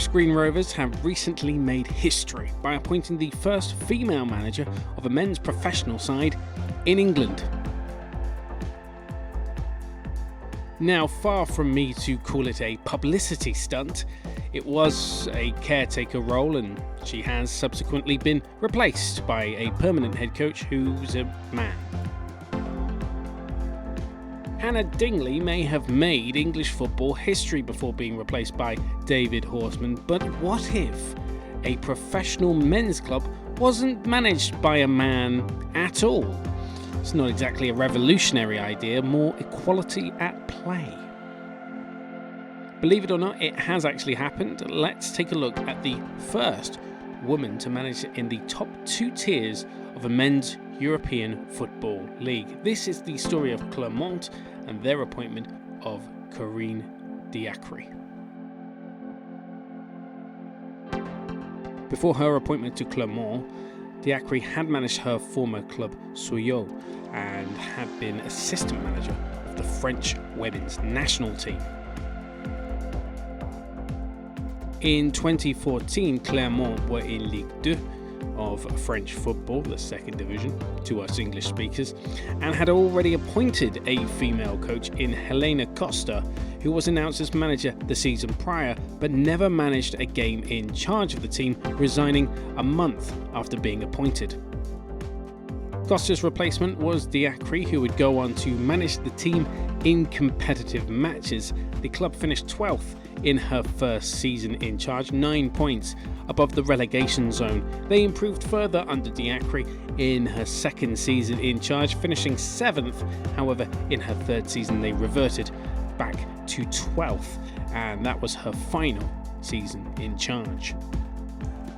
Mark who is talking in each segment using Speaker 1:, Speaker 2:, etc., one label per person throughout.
Speaker 1: Forest Green Rovers have recently made history by appointing the first female manager of a men's professional side in England. Now, far from me to call it a publicity stunt, it was a caretaker role, and she has subsequently been replaced by a permanent head coach who's a man. Hannah Dingley may have made English football history before being replaced by David Horseman, but what if a professional men's club wasn't managed by a man at all? It's not exactly a revolutionary idea, more equality at play. Believe it or not, it has actually happened. Let's take a look at the first woman to manage in the top two tiers of a men's European Football League. This is the story of Clermont and their appointment of Corinne Diacre. Before her appointment to Clermont, Diacre had managed her former club Soyo and had been assistant manager of the French women's national team. In 2014, Clermont were in Ligue 2 of French football, the second division to us English speakers, and had already appointed a female coach in Helena Costa, who was announced as manager the season prior but never managed a game in charge of the team, resigning a month after being appointed. Costa's replacement was Diacre, who would go on to manage the team in competitive matches. The club finished 12th in her first season in charge, 9 points above the relegation zone. They improved further under Diacre in her second season in charge, finishing 7th. However, in her third season they reverted back to 12th, and that was her final season in charge.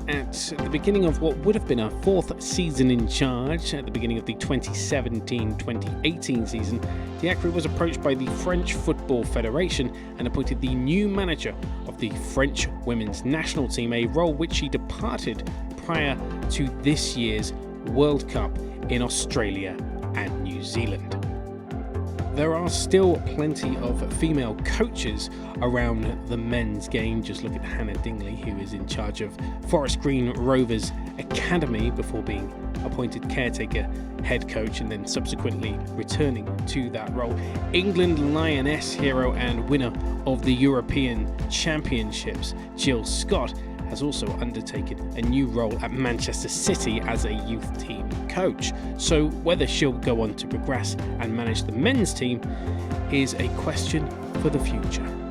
Speaker 1: At the beginning of what would have been her fourth season in charge, at the beginning of the 2017-2018 season, Diacre was approached by the French Football Federation and appointed the new manager of the French women's national team, a role which she departed prior to this year's World Cup in Australia and New Zealand. There are still plenty of female coaches around the men's game. Just look at Hannah Dingley, who is in charge of Forest Green Rovers Academy before being appointed caretaker head coach and then subsequently returning to that role. England Lioness hero and winner of the European Championships, Jill Scott, has also undertaken a new role at Manchester City as a youth team coach. So whether she'll go on to progress and manage the men's team is a question for the future.